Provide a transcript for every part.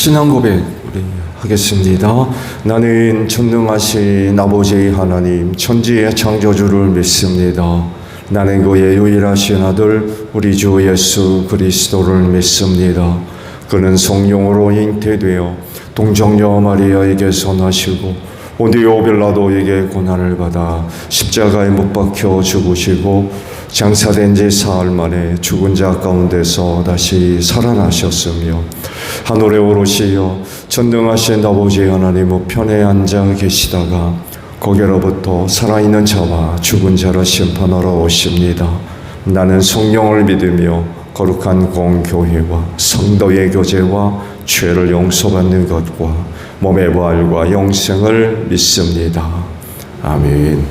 신앙 고백 우리 하겠습니다. 나는 전능하신 아버지 하나님 천지의 창조주를 믿습니다. 나는 그의 유일하신 아들 우리 주 예수 그리스도를 믿습니다. 그는 성령으로 잉태되어 동정녀 마리아에게서 나시고 본디오 빌라도에게 고난을 받아 십자가에 못 박혀 죽으시고 장사된 지 사흘 만에 죽은 자 가운데서 다시 살아나셨으며 하늘에 오르시어 전능하신 아버지 하나님 우편에 앉아 계시다가 거기로부터 살아있는 자와 죽은 자를 심판하러 오십니다. 나는 성령을 믿으며 거룩한 공교회와 성도의 교제와 죄를 용서받는 것과 몸의 부활과 영생을 믿습니다. 아멘.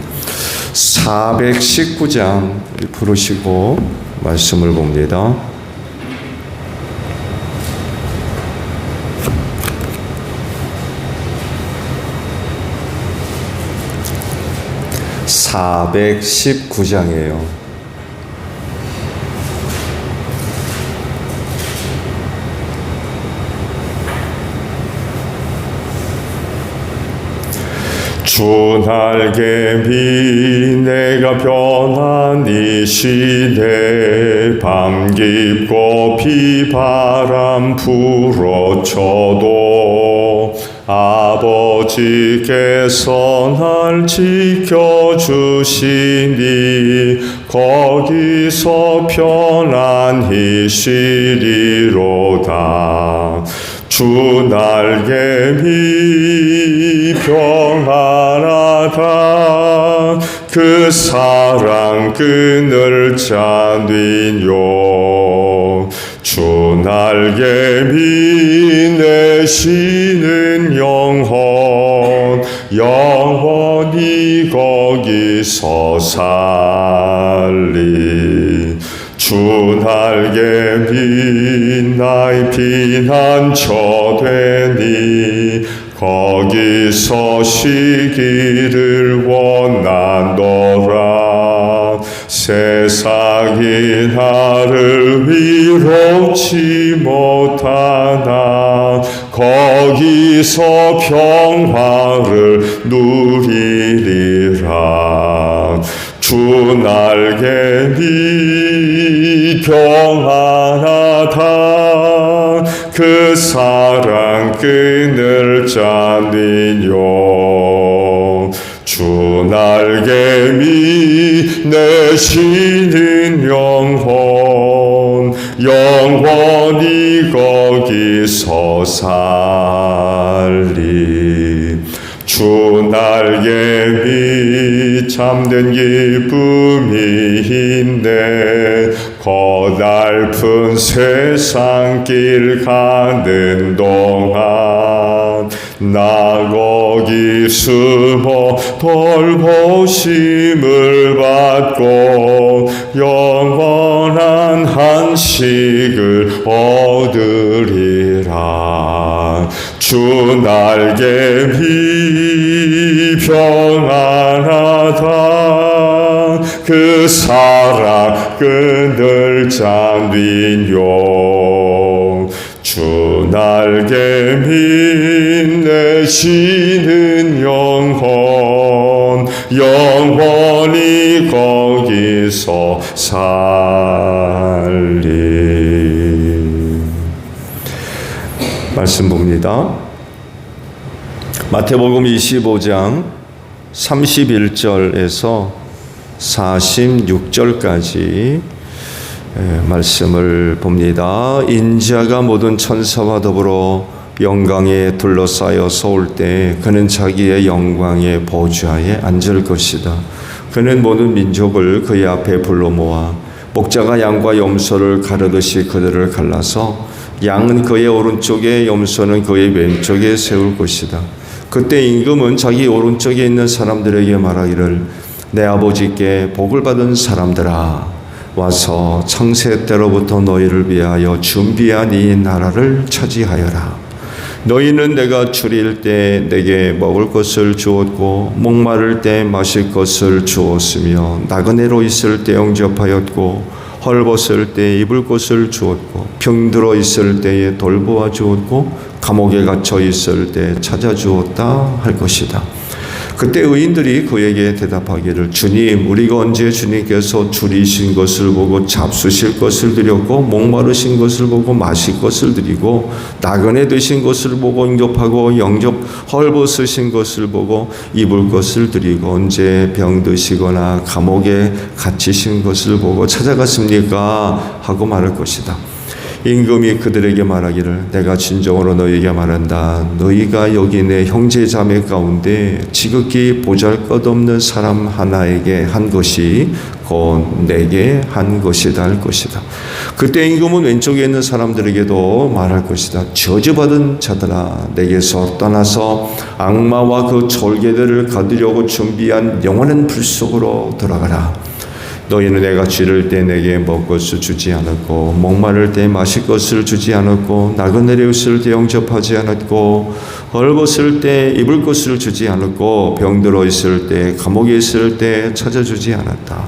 419장 부르시고 말씀을 봅니다. (419장이에요) 주 날개비 내가 변한 이 시대 밤 깊고 비바람 불어쳐도 아버지께서 날 지켜주시니 거기서 편안히 쉬리로다. 주 날개미 평안하다. 그 사랑 끈을 짜니요. 주 날개미 내쉬는 영원히 거기서 살리. 주 날개미 나의 피난처 되니 거기서 쉬기를 원하노라. 세상이 나를 위롭지 못하나 거기서 평화를 누리리라. 주 날개미 평안하다. 그 사랑 끈을 짜니요. 주 날개미 내쉬는 영원히 거기서 살리. 주 날개미 참된 기쁨이 있네. 고달픈 세상길 가는 동안 나 거기 숨어 돌보심을 받고 영원한 한식을 얻으리라. 주 날개미 평안하다. 그 사랑 끈을 짜니요. 주 날개미 내쉬는 영원히 거기서 살리. 말씀 봅니다. 마태복음 25장 31절에서 46절까지 말씀을 봅니다. 인자가 모든 천사와 더불어 영광에 둘러싸여서 올 때 그는 자기의 영광의 보좌에 앉을 것이다. 그는 모든 민족을 그의 앞에 불러 모아 목자가 양과 염소를 가르듯이 그들을 갈라서 양은 그의 오른쪽에 염소는 그의 왼쪽에 세울 것이다. 그때 임금은 자기 오른쪽에 있는 사람들에게 말하기를 내 아버지께 복을 받은 사람들아 와서 창세 때로부터 너희를 위하여 준비한 이 나라를 차지하여라. 너희는 내가 줄일 때 내게 먹을 것을 주었고 목마를 때 마실 것을 주었으며 나그네로 있을 때 영접하였고 헐벗을 때 입을 것을 주었고 병들어 있을 때에 돌보아 주었고 감옥에 갇혀 있을 때 찾아주었다 할 것이다. 그때 의인들이 그에게 대답하기를 주님 우리가 언제 주님께서 줄이신 것을 보고 잡수실 것을 드렸고 목마르신 것을 보고 마실 것을 드리고 나그네 되신 것을 보고 응접하고 헐벗으신 것을 보고 입을 것을 드리고 언제 병드시거나 감옥에 갇히신 것을 보고 찾아갔습니까? 하고 말할 것이다. 임금이 그들에게 말하기를 내가 진정으로 너희에게 말한다. 너희가 여기 내 형제 자매 가운데 지극히 보잘것없는 사람 하나에게 한 것이 곧 내게 한 것이다 할 것이다. 그때 임금은 왼쪽에 있는 사람들에게도 말할 것이다. 저주받은 자들아 내게서 떠나서 악마와 그 졸개들을 거두려고 준비한 영원한 불 속으로 들어가라. 너희는 내가 쥐를 때 내게 먹을 것을 주지 않았고 목마를 때 마실 것을 주지 않았고 나그네를 있을 때 영접하지 않았고 헐벗을 때 입을 것을 주지 않았고 병들어 있을 때 감옥에 있을 때 찾아주지 않았다.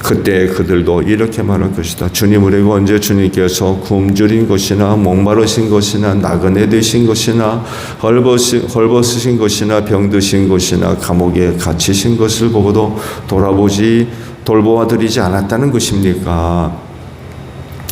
그때 그들도 이렇게 말할 것이다. 주님 우리가 언제 주님께서 굶주린 것이나 목마르신 것이나 나그네 되신 것이나 헐벗으신 것이나 병드신 것이나 감옥에 갇히신 것을 보고도 돌보아 드리지 않았다는 것입니까?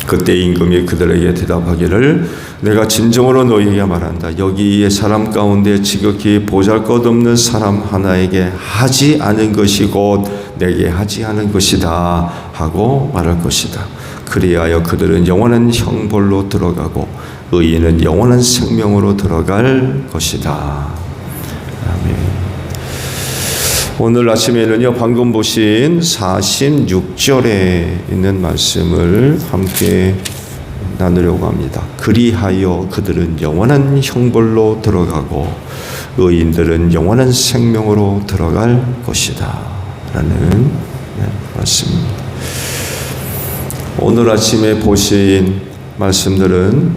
그때 임금이 그들에게 대답하기를 내가 진정으로 너희에게 말한다. 여기의 사람 가운데 지극히 보잘것없는 사람 하나에게 하지 않은 것이 곧 내게 하지 않은 것이다 하고 말할 것이다. 그리하여 그들은 영원한 형벌로 들어가고 의인은 영원한 생명으로 들어갈 것이다. 아멘. 오늘 아침에는요 방금 보신 46절에 있는 말씀을 함께 나누려고 합니다. 그리하여 그들은 영원한 형벌로 들어가고 의인들은 영원한 생명으로 들어갈 것이다 라는 말씀입니다. 오늘 아침에 보신 말씀들은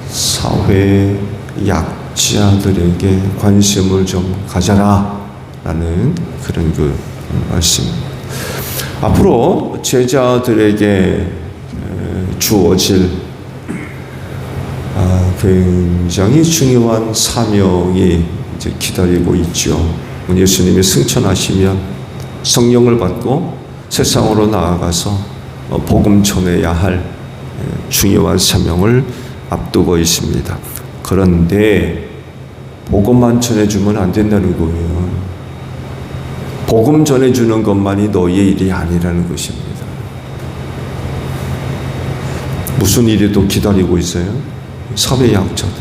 사회 약자들에게 관심을 좀 가져라 라는 그런 말씀입니다. 앞으로 제자들에게 주어질 굉장히 중요한 사명이 이제 기다리고 있죠. 예수님이 승천하시면 성령을 받고 세상으로 나아가서 복음 전해야 할 중요한 사명을 앞두고 있습니다. 그런데 복음만 전해주면 안 된다는 거예요. 복음 전해주는 것만이 너희의 일이 아니라는 것입니다. 무슨 일이 또 기다리고 있어요? 사회 약자들.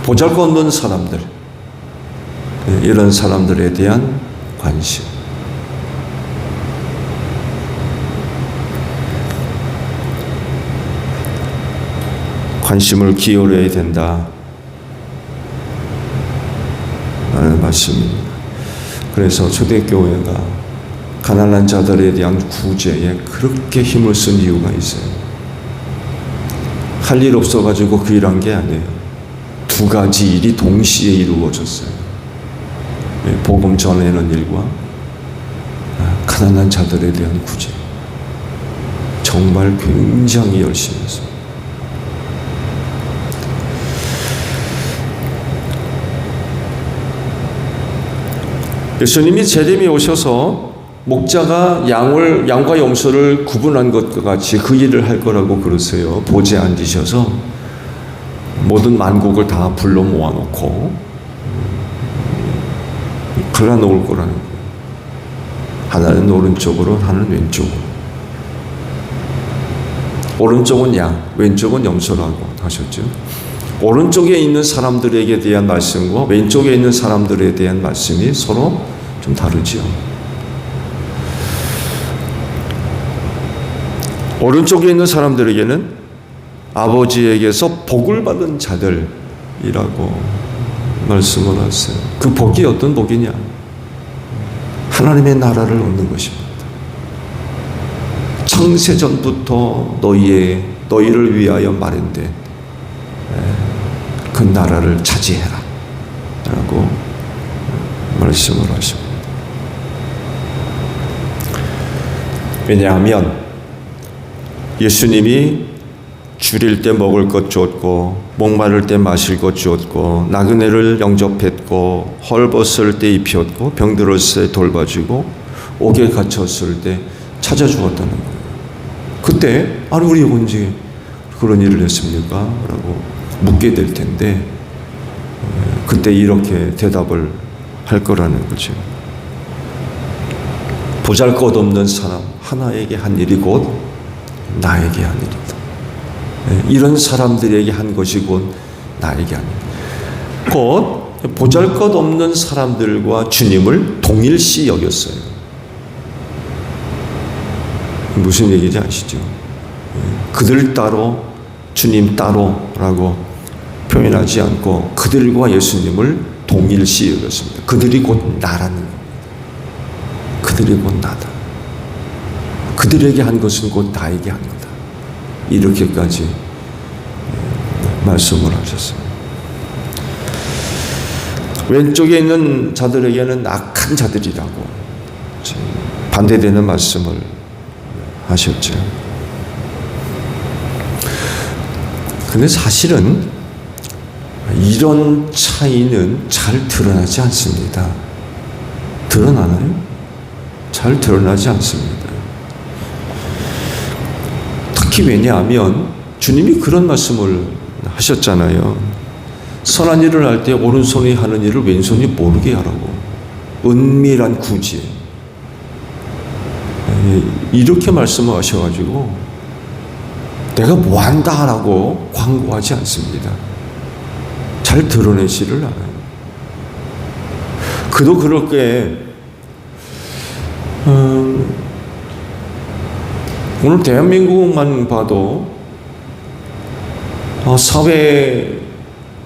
보잘것없는 사람들, 이런 사람들에 대한 관심. 관심을 기울여야 된다 라는 말씀입니다. 그래서 초대교회가 가난한 자들에 대한 구제에 그렇게 힘을 쓴 이유가 있어요. 할 일 없어가지고 그 일한 게 아니에요. 두 가지 일이 동시에 이루어졌어요. 복음 전하는 일과 가난한 자들에 대한 구제. 정말 굉장히 열심히 했어요. 예수님이 재림이 오셔서 목자가 양과 염소를 구분한 것과 같이 그 일을 할 거라고 그러세요. 보좌에 앉으셔서 모든 만국을 다 불러 모아놓고 갈라놓을 거라는 거예요. 하나는 오른쪽으로, 하나는 왼쪽으로. 오른쪽은 양, 왼쪽은 염소라고 하셨죠. 오른쪽에 있는 사람들에게 대한 말씀과 왼쪽에 있는 사람들에 대한 말씀이 서로 좀 다르지요. 오른쪽에 있는 사람들에게는 아버지에게서 복을 받은 자들이라고 말씀을 하세요. 그 복이 어떤 복이냐? 하나님의 나라를 얻는 것입니다. 창세전부터 너희를 위하여 마련된 그 나라를 차지해라 라고 말씀을 하십니다. 왜냐하면 예수님이 줄일 때 먹을 것 주었고 목마를 때 마실 것 주었고 나그네를 영접했고 헐벗을 때 입혔고 병들었을 때 돌봐주고 옥에 갇혔을 때 찾아주었다는 거예요. 그때 아니 우리 언제 그런 일을 했습니까? 라고 묻게 될 텐데 그때 이렇게 대답을 할 거라는 거죠. 보잘것없는 사람 하나에게 한 일이 곧 나에게 한 일이다. 이런 사람들에게 한 것이 곧 나에게 한 일. 곧 보잘것없는 사람들과 주님을 동일시 여겼어요. 무슨 얘기인지 아시죠? 그들 따로 주님 따로라고 표현하지 않고 그들과 예수님을 동일시 여겼습니다. 그들이 곧 나라는 겁니다. 그들이 곧 나다. 그들에게 한 것은 곧 나에게 한 거다. 이렇게까지 말씀을 하셨습니다. 왼쪽에 있는 자들에게는 악한 자들이라고 반대되는 말씀을 하셨죠. 근데 사실은 이런 차이는 잘 드러나지 않습니다. 드러나나요? 잘 드러나지 않습니다. 특히 왜냐하면 주님이 그런 말씀을 하셨잖아요. 선한 일을 할 때 오른손이 하는 일을 왼손이 모르게 하라고. 은밀한 구제. 이렇게 말씀을 하셔가지고 내가 뭐 한다라고 광고하지 않습니다. 잘 드러내지를 않아요. 그도 그렇게 오늘 대한민국만 봐도 사회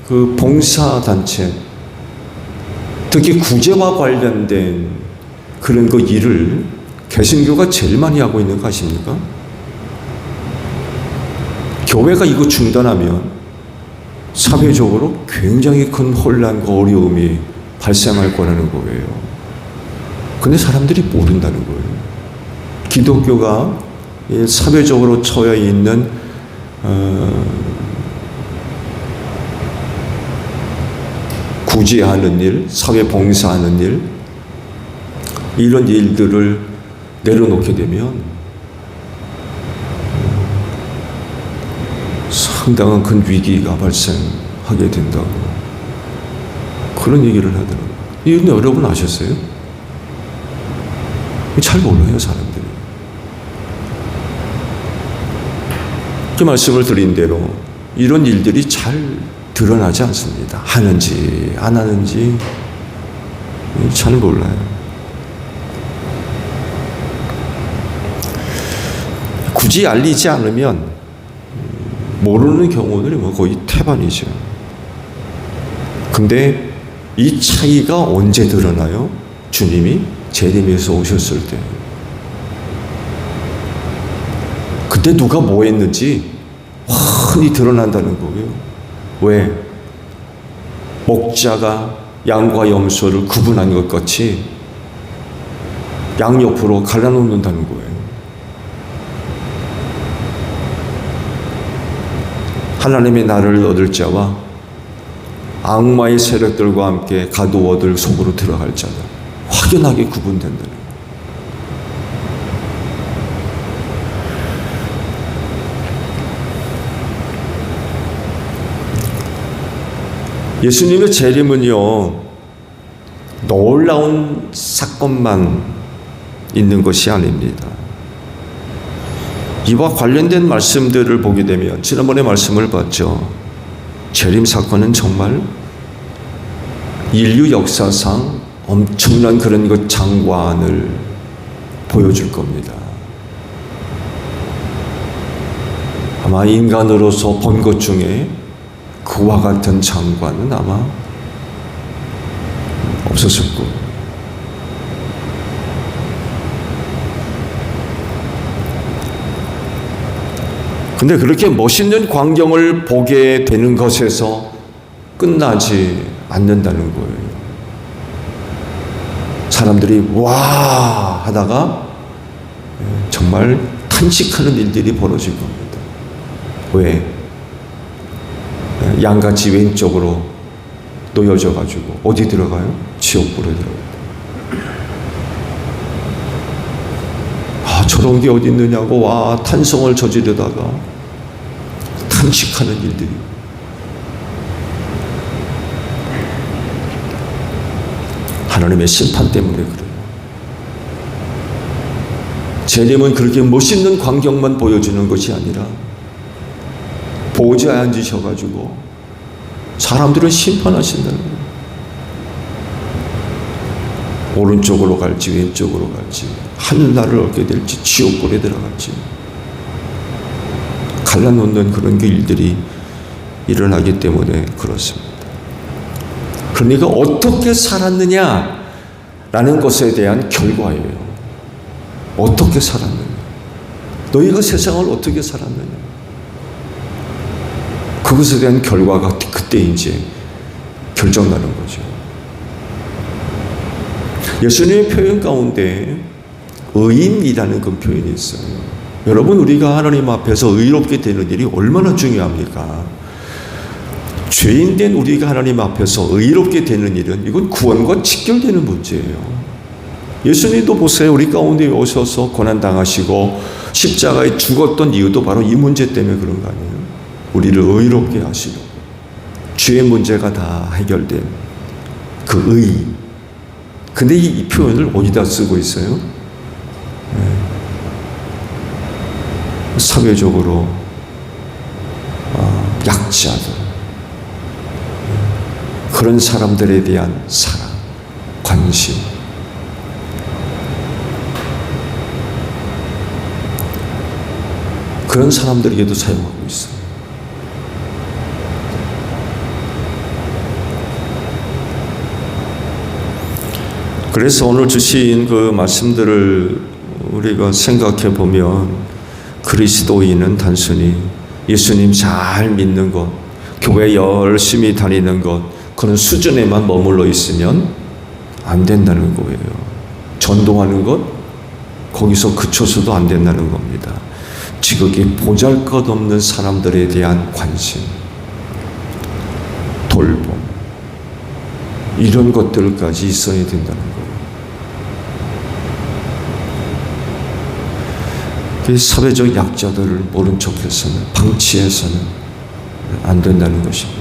그 봉사단체 특히 구제와 관련된 그런 그 일을 개신교가 제일 많이 하고 있는 거 아십니까? 교회가 이거 중단하면 사회적으로 굉장히 큰 혼란과 어려움이 발생할 거라는 거예요. 근데 사람들이 모른다는 거예요. 기독교가 사회적으로 처해 있는 구제하는 일, 사회 봉사하는 일, 이런 일들을 내려놓게 되면 상당한 큰 위기가 발생하게 된다고 그런 얘기를 하더라고요. 이건 여러분 아셨어요? 잘 몰라요, 사람들이. 그 말씀을 드린 대로 이런 일들이 잘 드러나지 않습니다. 하는지 안 하는지 잘 몰라요. 굳이 알리지 않으면 모르는 경우들이 뭐 거의 태반이죠. 근데 이 차이가 언제 드러나요? 주님이 재림에서 오셨을 때. 그때 누가 뭐 했는지 훤히 드러난다는 거예요. 왜? 목자가 양과 염소를 구분한 것 같이 양 옆으로 갈라놓는다는 거예요. 하나님의 나라를 얻을 자와 악마의 세력들과 함께 가도 얻을 속으로 들어갈 자다. 확연하게 구분된다는 거예요. 예수님의 재림은요, 놀라운 사건만 있는 것이 아닙니다. 이와 관련된 말씀들을 보게 되면 지난번에 말씀을 봤죠. 재림 사건은 정말 인류 역사상 엄청난 그런 것 장관을 보여줄 겁니다. 아마 인간으로서 본 것 중에 그와 같은 장관은 아마 없었을 거예요. 근데 그렇게 멋있는 광경을 보게 되는 것에서 끝나지 않는다는 거예요. 사람들이 와 하다가 정말 탄식하는 일들이 벌어질 겁니다. 왜? 양같이 왼쪽으로 놓여져 가지고 어디 들어가요? 지옥불에 들어가요. 저런 게 어디 있느냐고 와 탄성을 저지르다가 탄식하는 일들이. 하나님의 심판 때문에 그래요. 재림은 그렇게 멋있는 광경만 보여주는 것이 아니라 보좌에 앉으셔가지고 사람들을 심판하신다는 거예요. 오른쪽으로 갈지 왼쪽으로 갈지 하늘나라를 얻게 될지 지옥불에 들어갈지 갈라놓는 그런 일들이 일어나기 때문에 그렇습니다. 그러니까 어떻게 살았느냐라는 것에 대한 결과예요. 어떻게 살았느냐. 너희가 세상을 어떻게 살았느냐. 그것에 대한 결과가 그때 이제 결정나는 거죠. 예수님의 표현 가운데 의인이라는 그 표현이 있어요. 여러분, 우리가 하나님 앞에서 의롭게 되는 일이 얼마나 중요합니까? 죄인된 우리가 하나님 앞에서 의롭게 되는 일은 이건 구원과 직결되는 문제예요. 예수님도 보세요. 우리 가운데 오셔서 고난당하시고 십자가에 죽었던 이유도 바로 이 문제 때문에 그런 거 아니에요? 우리를 의롭게 하시려고. 죄의 문제가 다 해결된 그 의. 근데 이 표현을 어디다 쓰고 있어요? 사회적으로 약자들, 그런 사람들에 대한 사랑, 관심. 그런 사람들에게도 사용하고 있어요. 그래서 오늘 주신 그 말씀들을 우리가 생각해 보면 그리스도인은 단순히 예수님 잘 믿는 것, 교회 열심히 다니는 것, 그런 수준에만 머물러 있으면 안 된다는 거예요. 전도하는 것, 거기서 그쳐서도 안 된다는 겁니다. 지극히 보잘것없는 사람들에 대한 관심, 돌봄, 이런 것들까지 있어야 된다는 거예요. 사회적 약자들을 모른 척해서는, 방치해서는 안 된다는 것입니다.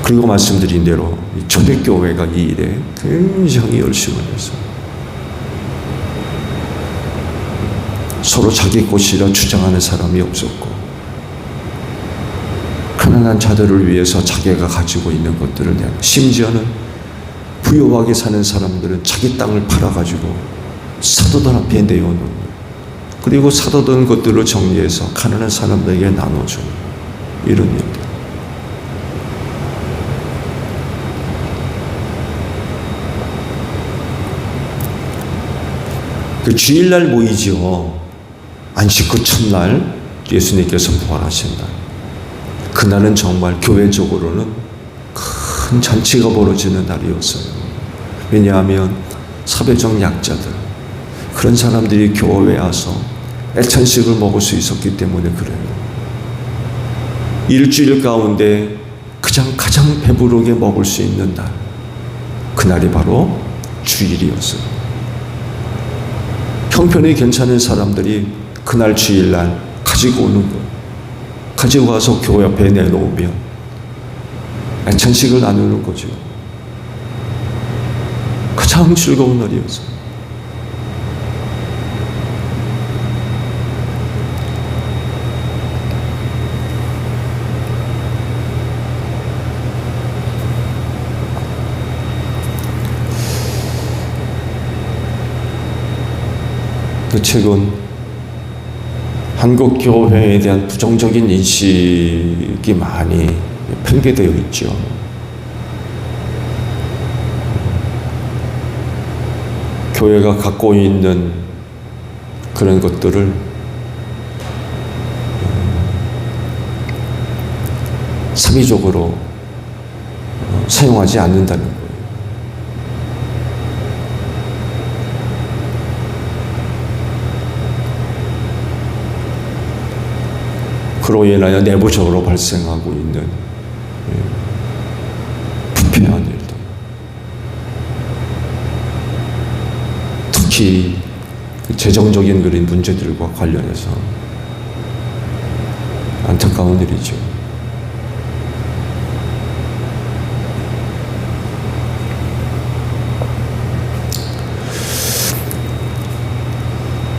그리고 말씀드린 대로 초대교회가 이 일에 굉장히 열심을 해서 서로 자기 것이라 주장하는 사람이 없었고, 가난한 자들을 위해서 자기가 가지고 있는 것들을 내고, 심지어는 부유하게 사는 사람들은 자기 땅을 팔아가지고 사도들 앞에 내어놓는, 그리고 사도든 것들을 정리해서 가난한 사람들에게 나눠주는 이런 일들. 그 주일날 모이죠. 안식 후 첫날 예수님께서 부활하신다. 그날은 정말 교회적으로는 큰 잔치가 벌어지는 날이었어요. 왜냐하면 사회적 약자들, 그런 사람들이 교회에 와서 애찬식을 먹을 수 있었기 때문에 그래요. 일주일 가운데 가장 배부르게 먹을 수 있는 날, 그날이 바로 주일이었어요. 형편이 괜찮은 사람들이 그날 주일날 가지고 오는 거, 가지고 와서 교회 앞에 내놓으면 애찬식을 나누는 거죠. 가장 즐거운 날이었어요. 최근 한국 교회에 대한 부정적인 인식이 많이 팽배되어 있죠. 교회가 갖고 있는 그런 것들을 사비적으로 사용하지 않는다는 거예요. 그로 인하여 내부적으로 발생하고 있는 부패한 일들, 특히 재정적인 그런 문제들과 관련해서 안타까운 일이죠.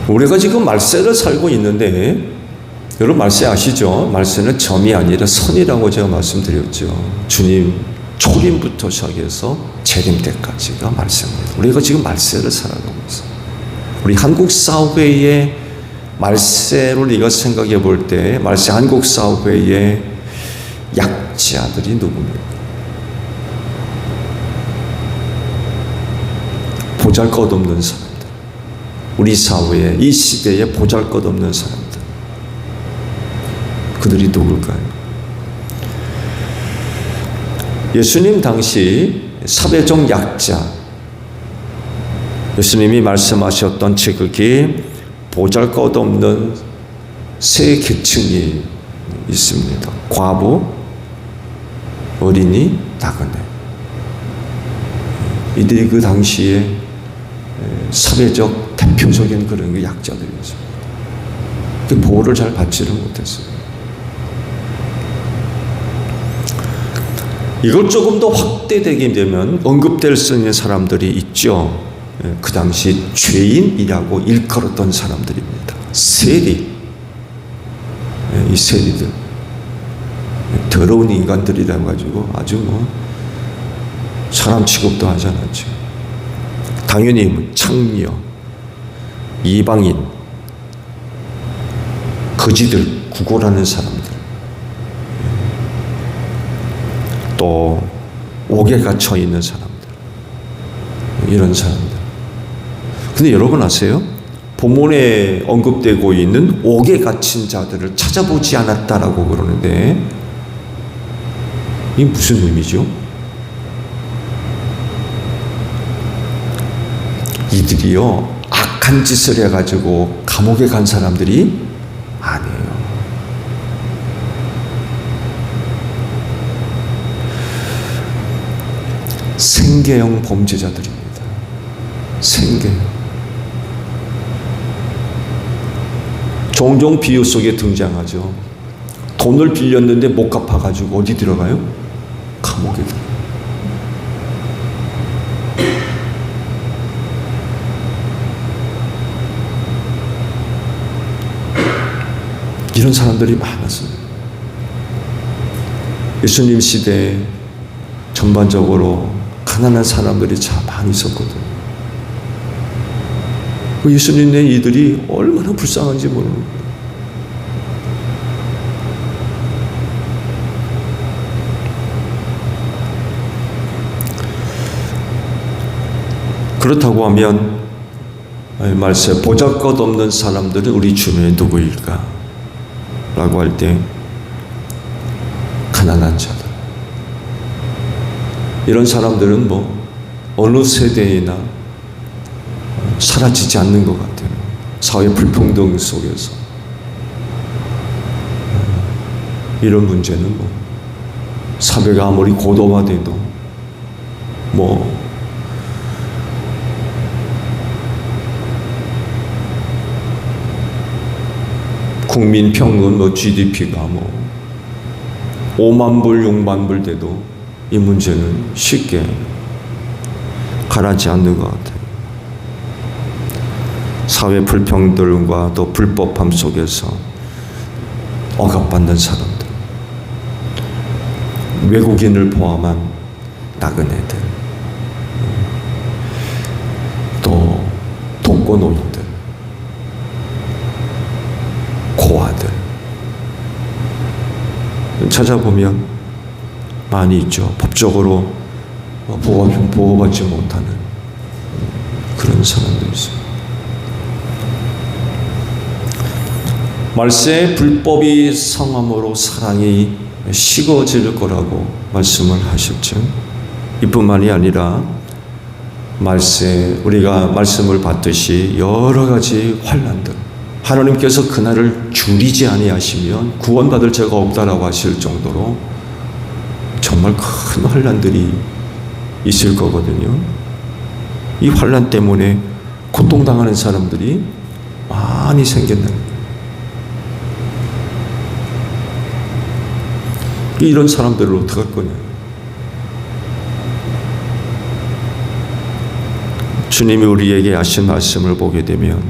우리가 지금 말세를 살고 있는데, 여러분 말세 아시죠? 말세는 점이 아니라 선이라고 제가 말씀드렸죠. 주님 초림부터 시작해서 재림 때까지가 말세입니다. 우리가 지금 말세를 살아가고 있어요. 우리 한국 사회의 말세를 우리가 생각해 볼 때, 말세 한국 사회의 약자들이 누굽니까? 보잘것없는 사람들, 우리 사회에, 이 시대에 보잘것없는 사람들, 그들이 누굴까요? 예수님 당시 사회적 약자, 예수님이 말씀하셨던 지극히 보잘것없는 세 계층이 있습니다. 과부, 어린이, 나그네. 이들이 그 당시에 사회적 대표적인 그런 약자들이었습니다. 그 보호를 잘 받지를 못했어요. 이걸 조금 더 확대되게 되면 언급될 수 있는 사람들이 있죠. 그 당시 죄인이라고 일컬었던 사람들입니다. 세리, 이 세리들, 더러운 인간들이라고 가지고 아주 사람 취급도 하지 않았죠. 당연히 창녀, 이방인, 거지들, 구걸하는 사람들, 또 옥에 갇혀 있는 사람들, 이런 사람들. 근데 여러분 아세요? 본문에 언급되고 있는 옥에 갇힌 자들을 찾아보지 않았다라고 그러는데, 이게 무슨 의미죠? 이들이요, 악한 짓을 해가지고 감옥에 간 사람들이 아니에요. 생계형 범죄자들입니다. 생계형. 종종 비유 속에 등장하죠. 돈을 빌렸는데 못 갚아가지고 어디 들어가요? 감옥에 들어가요. 이런 사람들이 많았어요. 예수님 시대에 전반적으로 가난한 사람들이 참 많이 있었거든요. 예수님의 이들이 얼마나 불쌍한지 모르는 거예요. 그렇다고 하면 말세 보잘것없는 사람들은 우리 주변에 누구일까? 라고 할 때 가난한 자들, 이런 사람들은 어느 세대이나 사라지지 않는 것 같아요. 사회 불평등 속에서 이런 문제는 사회가 아무리 고도화돼도 국민 평균 GDP가 5만 불, 6만 불 돼도 이 문제는 쉽게 가라앉지 않는 것 같아요. 사회 불평등과 또 불법함 속에서 억압받는 사람들, 외국인을 포함한 나그네들, 또 독거노인들, 고아들 찾아보면 많이 있죠. 법적으로 보호받지 못하는 그런 사람들이 있습니다. 말세에 불법이 성함으로 사랑이 식어질 거라고 말씀을 하셨죠. 이뿐만이 아니라 말세 우리가 말씀을 받듯이 여러 가지 환난들, 하나님께서 그날을 줄이지 아니하시면 구원받을 자가 없다라고 하실 정도로 정말 큰 환난들이 있을 거거든요. 이 환난 때문에 고통당하는 사람들이 많이 생긴다는 거예요. 이런 사람들을 어떻게 할 거냐. 주님이 우리에게 하신 말씀을 보게 되면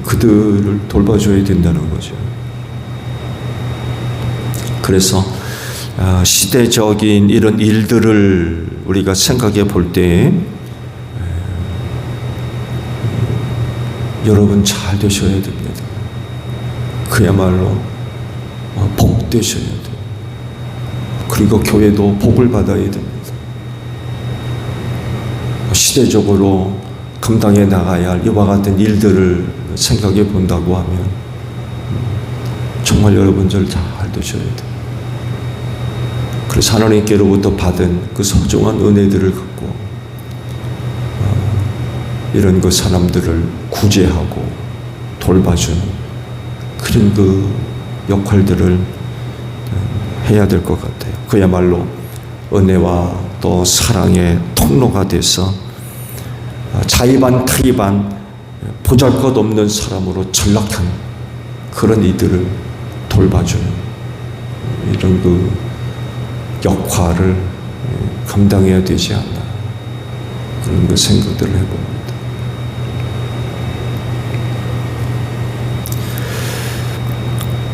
그들을 돌봐줘야 된다는 거죠. 그래서 시대적인 이런 일들을 우리가 생각해 볼 때 여러분 잘 되셔야 됩니다. 그야말로 복 되셔야 돼요. 그리고 교회도 복을 받아야 됩니다. 시대적으로 감당해 나가야 할 이와 같은 일들을 생각해 본다고 하면 정말 여러분들 잘 되셔야 돼요. 그래서 하나님께로부터 받은 그 소중한 은혜들을 갖고 이런 그 사람들을 구제하고 돌봐주는 그런 그 역할들을 해야 될 것 같아요. 그야말로 은혜와 또 사랑의 통로가 돼서 자의반 타의반 보잘것없는 사람으로 전락한 그런 이들을 돌봐주는 이런 그 역할을 감당해야 되지 않나 그런 그 생각들을 해봅니다.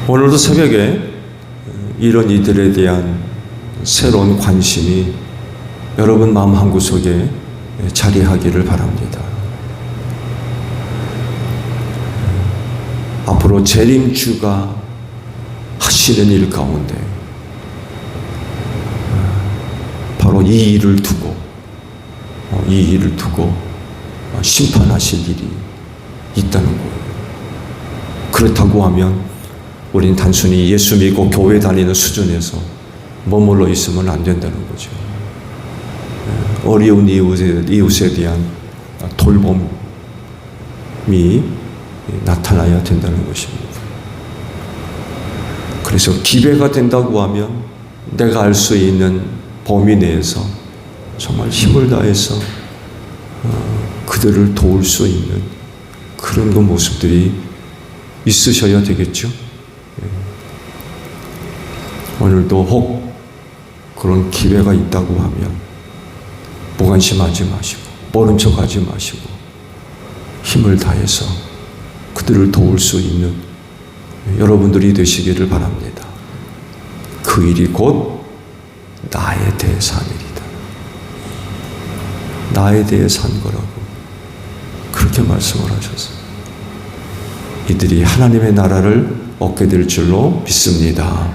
오늘도 새벽에 이런 이들에 대한 새로운 관심이 여러분 마음 한구석에 자리하기를 바랍니다. 앞으로 재림주가 하시는 일 가운데 바로 이 일을 두고 심판하실 일이 있다는 거예요. 그렇다고 하면 우린 단순히 예수 믿고 교회 다니는 수준에서 머물러 있으면 안 된다는 거죠. 어려운 이웃에 대한 돌봄이 나타나야 된다는 것입니다. 그래서 기회가 된다고 하면 내가 알 수 있는 범위 내에서 정말 힘을 다해서 그들을 도울 수 있는 그런 그 모습들이 있으셔야 되겠죠. 오늘도 혹 그런 기회가 있다고 하면 무관심하지 마시고 모른 척하지 마시고 힘을 다해서 그들을 도울 수 있는 여러분들이 되시기를 바랍니다. 그 일이 곧 나에 대해 산 일이다. 나에 대해 산 거라고 그렇게 말씀을 하셨어요. 이들이 하나님의 나라를 얻게 될 줄로 믿습니다.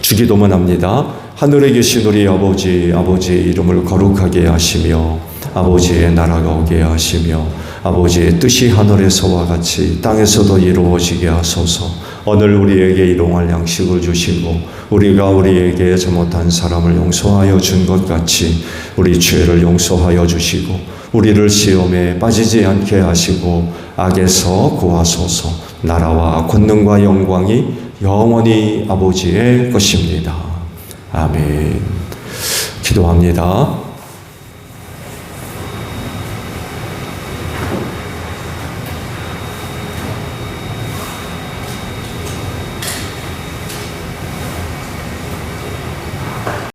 주기도만 합니다. 하늘에 계신 우리 아버지, 아버지의 이름을 거룩하게 하시며 아버지의 나라가 오게 하시며 아버지의 뜻이 하늘에서와 같이 땅에서도 이루어지게 하소서. 오늘 우리에게 일용할 양식을 주시고 우리가 우리에게 잘못한 사람을 용서하여 준 것 같이 우리 죄를 용서하여 주시고 우리를 시험에 빠지지 않게 하시고 악에서 구하소서. 나라와 권능과 영광이 영원히 아버지의 것입니다. 아멘. 기도합니다.